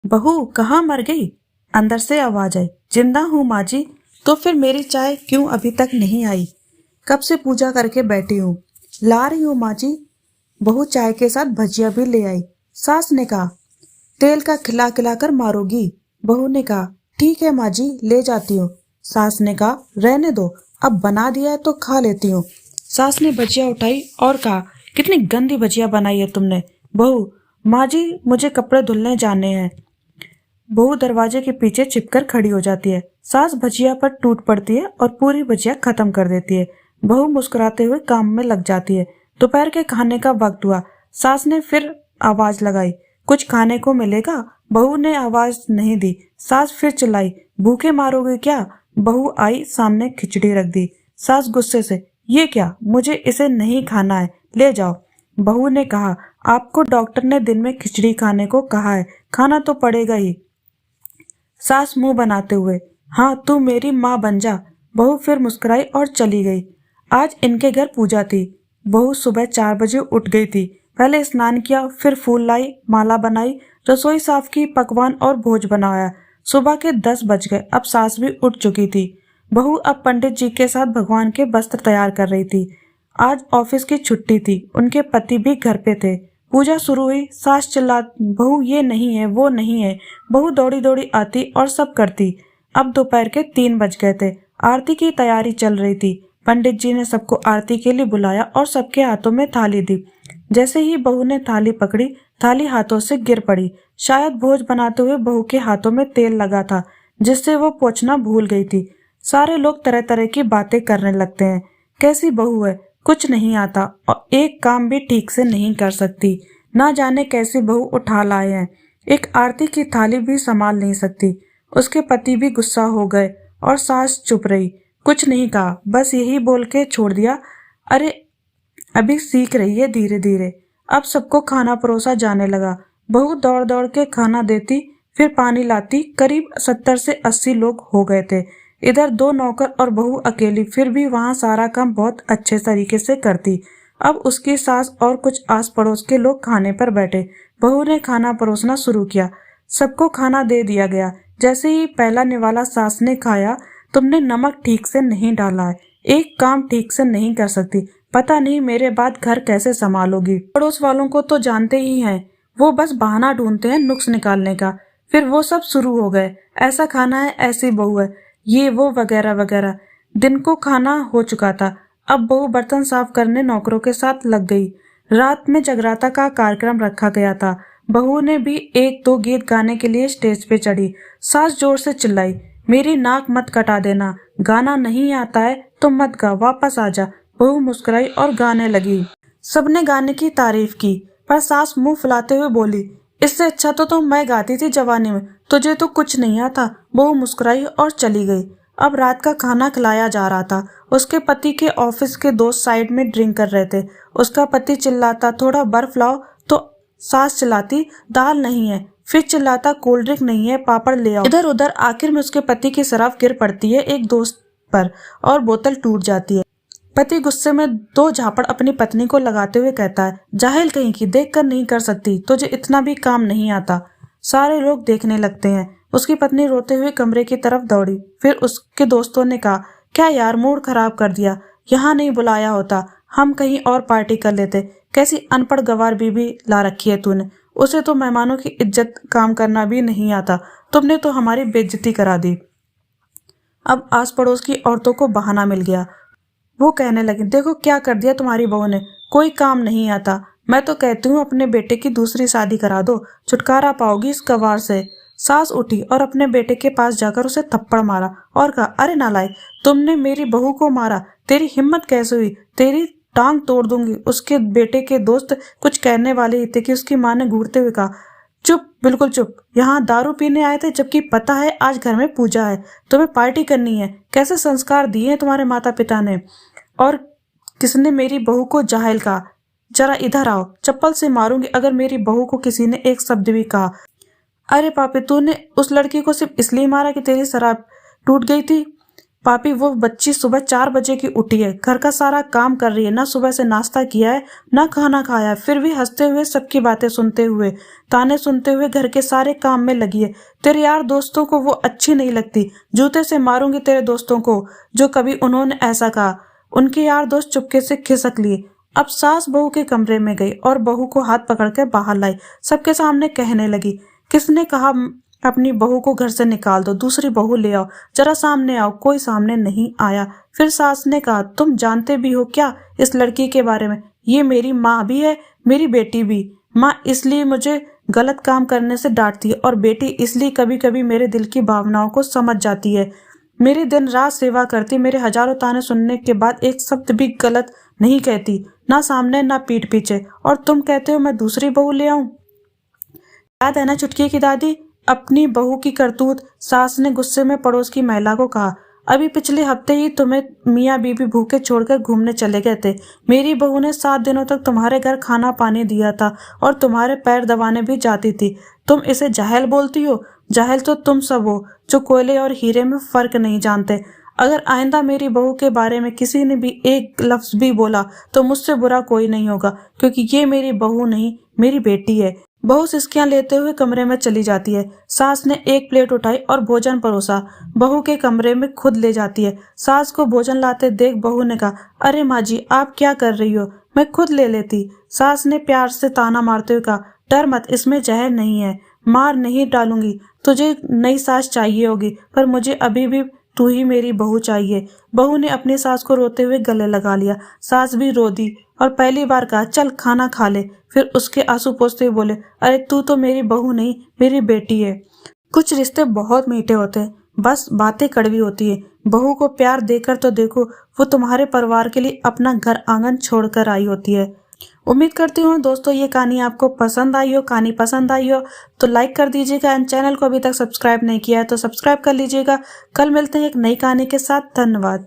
बहू कहाँ मर गई? अंदर से आवाज आई। जिंदा हूँ माँ जी। तो फिर मेरी चाय क्यों अभी तक नहीं आई? कब से पूजा करके बैठी हूँ। ला रही हूँ माँ जी। बहू चाय के साथ भजिया भी ले आई। सास ने कहा, तेल का खिला खिला कर मारोगी। बहू ने कहा, ठीक है माँ जी, ले जाती हूँ। सास ने कहा, रहने दो, अब बना दिया है तो खा लेती हूँ। सास ने भजिया उठाई और कहा, कितनी गंदी भजिया बनाई है तुमने। बहू, माँ जी मुझे कपड़े धुलने जाने हैं। बहू दरवाजे के पीछे छिपकर खड़ी हो जाती है। सास भजिया पर टूट पड़ती है और पूरी भजिया खत्म कर देती है। बहू मुस्कुराते हुए काम में लग जाती है। दोपहर के खाने का वक्त हुआ। सास ने फिर आवाज लगाई, कुछ खाने को मिलेगा? बहू ने आवाज नहीं दी। सास फिर चिल्लाई, भूखे मारोगे क्या? बहू आई, सामने खिचड़ी रख दी। सास गुस्से से, ये क्या, मुझे इसे नहीं खाना है, ले जाओ। बहू ने कहा, आपको डॉक्टर ने दिन में खिचड़ी खाने को कहा है, खाना तो पड़ेगा ही। सास मुंह बनाते हुए, हाँ तू मेरी माँ बन जा। बहू फिर मुस्कुराई और चली गई। आज इनके घर पूजा थी। बहू सुबह 4 बजे उठ गई थी। पहले स्नान किया, फिर फूल लाई, माला बनाई, रसोई साफ की, पकवान और भोज बनाया। सुबह के 10 बज गए। अब सास भी उठ चुकी थी। बहू अब पंडित जी के साथ भगवान के वस्त्र तैयार कर रही थी। आज ऑफिस की छुट्टी थी। उनके पति भी घर पे थे। पूजा शुरू हुई। सास चिल्ला, बहू ये नहीं है, वो नहीं है। बहू दौड़ी दौड़ी आती और सब करती। अब दोपहर के 3 बज गए थे। आरती की तैयारी चल रही थी। पंडित जी ने सबको आरती के लिए बुलाया और सबके हाथों में थाली दी। जैसे ही बहू ने थाली पकड़ी, थाली हाथों से गिर पड़ी। शायद भोज बनाते हुए बहू के हाथों में तेल लगा था, जिससे वो पोंछना भूल गई थी। सारे लोग तरह तरह की बातें करने लगते हैं। कैसी बहू है, कुछ नहीं आता और एक काम भी ठीक से नहीं कर सकती। ना जाने कैसी बहू उठा लाए हैं। एक आरती की थाली भी संभाल नहीं सकती। उसके पति भी गुस्सा हो गए और सास चुप रही, कुछ नहीं कहा, बस यही बोल के छोड़ दिया, अरे अभी सीख रही है धीरे धीरे। अब सबको खाना परोसा जाने लगा। बहू दौड़ दौड़ के खाना देती, फिर पानी लाती। करीब 70 से 80 लोग हो गए थे। इधर 2 नौकर और बहू अकेली, फिर भी वहां सारा काम बहुत अच्छे तरीके से करती। अब उसकी सास और कुछ आस पड़ोस के लोग खाने पर बैठे। बहू ने खाना परोसना शुरू किया। सबको खाना दे दिया गया। जैसे ही पहला निवाला सास ने खाया, तुमने नमक ठीक से नहीं डाला है, एक काम ठीक से नहीं कर सकती, पता नहीं मेरे बाद घर कैसे संभालोगी। पड़ोस वालों को तो जानते ही हैं, वो बस बहाना ढूंढते हैं नुक्स निकालने का। फिर वो सब शुरू हो गए, ऐसा खाना है, ऐसी बहू है, ये वो वगैरह वगैरह। दिन को खाना हो चुका था। अब बहू बर्तन साफ करने नौकरों के साथ लग गई। रात में जगराता का कार्यक्रम रखा गया था। बहू ने भी 1-2 गीत गाने के लिए स्टेज पे चढ़ी। सास जोर से चिल्लाई, मेरी नाक मत कटा देना, गाना नहीं आता है तो मत गा, वापस आ जा। बहू मुस्कुराई और गाने लगी। सबने गाने की तारीफ की, पर सास मुंह फुलाते हुए बोली, इससे अच्छा तो मैं गाती थी जवानी में, तुझे तो कुछ नहीं आता। बहू मुस्कुराई और चली गई। अब रात का खाना खिलाया जा रहा था। उसके पति के ऑफिस के दोस्त साइड में ड्रिंक कर रहे थे। उसका पति चिल्लाता, थोड़ा बर्फ लाओ, तो सास चिल्लाती, दाल नहीं है, फिर चिल्लाता, कोल्ड ड्रिंक नहीं है, पापड़ ले आओ। इधर उधर आखिर में उसके पति की शराब गिर पड़ती है एक दोस्त पर और बोतल टूट जाती है। पति गुस्से में 2 झापड़ अपनी पत्नी को लगाते हुए कहता है, जाहिल कहीं की, देखकर नहीं कर सकती, तुझे इतना भी काम नहीं आता। सारे लोग देखने लगते हैं। उसकी पत्नी रोते हुए कमरे की तरफ दौड़ी। फिर उसके दोस्तों ने कहा, क्या यार, मूड खराब कर दिया, यहाँ नहीं बुलाया होता, हम कहीं और पार्टी कर लेते। कैसी अनपढ़ गंवार बीबी ला रखी है तूने, उसे तो मेहमानों की इज्जत काम करना भी नहीं आता, तुमने तो हमारी बेइज्जती करा दी। अब आस पड़ोस की औरतों को बहाना मिल गया। वो कहने लगी, देखो क्या कर दिया तुम्हारी बहू ने, कोई काम नहीं आता। मैं तो कहती हूँ अपने बेटे की दूसरी शादी करा दो, छुटकारा पाओगी इस गंवार से। सास उठी और अपने बेटे के पास जाकर उसे थप्पड़ मारा और कहा, अरे नालायक, तुमने मेरी बहू को मारा, तेरी हिम्मत कैसे हुई, तेरी टांग तोड़ दूंगी। उसके बेटे के दोस्त कुछ कहने वाले ही थे कि उसकी माँ ने घूरते हुए कहा, चुप, बिल्कुल चुप, यहाँ दारू पीने आए थे जबकि पता है आज घर में पूजा है, तुम्हें पार्टी करनी है। कैसे संस्कार दिए हैं तुम्हारे माता पिता ने। और किसने मेरी बहू को जाहिल कहा, जरा इधर आओ, चप्पल से मारूंगी अगर मेरी बहू को किसी ने एक शब्द भी कहा। अरे पापे, तूने उस लड़की को सिर्फ इसलिए मारा कि तेरी शराब टूट गई थी। पापी वो बच्ची सुबह 4 बजे की उठी है, घर का सारा काम कर रही है, ना सुबह से नाश्ता किया है ना खाना खाया है, फिर भी हंसते हुए सबकी बातें सुनते हुए ताने सुनते हुए घर के सारे काम में लगी है। तेरे यार दोस्तों को वो अच्छी नहीं लगती, जूते से मारूंगी तेरे दोस्तों को जो कभी उन्होंने ऐसा कहा। उनके यार दोस्त चुपके से खिसक लिए। अब सास बहू के कमरे में गई और बहू को हाथ पकड़कर बाहर लाई। सबके सामने कहने लगी, किसने कहा अपनी बहू को घर से निकाल दो, दूसरी बहू ले आओ, जरा सामने आओ। कोई सामने नहीं आया। फिर सास ने कहा, तुम जानते भी हो क्या इस लड़की के बारे में? ये मेरी माँ भी है, मेरी बेटी भी। माँ इसलिए मुझे गलत काम करने से डांटती है और बेटी इसलिए कभी कभी मेरे दिल की भावनाओं को समझ जाती है। मेरी दिन रात सेवा करती, मेरे हजारों ताने सुनने के बाद एक शब्द भी गलत नहीं कहती, ना सामने ना पीठ पीछे। और तुम कहते हो मैं दूसरी बहू ले आऊं? याद है ना चुटकी की दादी, अपनी बहू की करतूत? सास ने गुस्से में पड़ोस की महिला को कहा, अभी पिछले हफ्ते ही तुम्हें मियाँ बीबी भूखे छोड़कर घूमने चले गए थे। मेरी बहू ने 7 दिनों तक तुम्हारे घर खाना पानी दिया था और तुम्हारे पैर दबाने भी जाती थी। तुम इसे जाहिल बोलती हो? जाहिल तो तुम सब हो जो कोयले और हीरे में फर्क नहीं जानते। अगर आइंदा मेरी बहू के बारे में किसी ने भी एक लफ्ज भी बोला तो मुझसे बुरा कोई नहीं होगा, क्योंकि ये मेरी बहू नहीं, मेरी बेटी है। बहू सिसकियां लेते हुए कमरे में चली जाती है। सास ने एक प्लेट उठाई और भोजन परोसा, बहू के कमरे में खुद ले जाती है। सास को भोजन लाते देख बहू ने कहा, अरे माँ जी आप क्या कर रही हो, मैं खुद ले लेती। सास ने प्यार से ताना मारते हुए कहा, डर मत, इसमें जहर नहीं है, मार नहीं डालूंगी। तुझे नई सास चाहिए होगी, पर मुझे अभी भी तू ही मेरी बहू चाहिए। बहू ने अपनी सास को रोते हुए गले लगा लिया। सास भी रो दी और पहली बार कहा, चल खाना खा ले। फिर उसके आंसू पोंछते हुए बोले, अरे तू तो मेरी बहू नहीं, मेरी बेटी है। कुछ रिश्ते बहुत मीठे होते हैं, बस बातें कड़वी होती है। बहू को प्यार देकर तो देखो, वो तुम्हारे परिवार के लिए अपना घर आंगन छोड़कर आई होती है। उम्मीद करती हूँ दोस्तों ये कहानी आपको पसंद आई हो। कहानी पसंद आई हो तो लाइक कर दीजिएगा। एंड चैनल को अभी तक सब्सक्राइब नहीं किया है तो सब्सक्राइब कर लीजिएगा। कल मिलते हैं एक नई कहानी के साथ। धन्यवाद।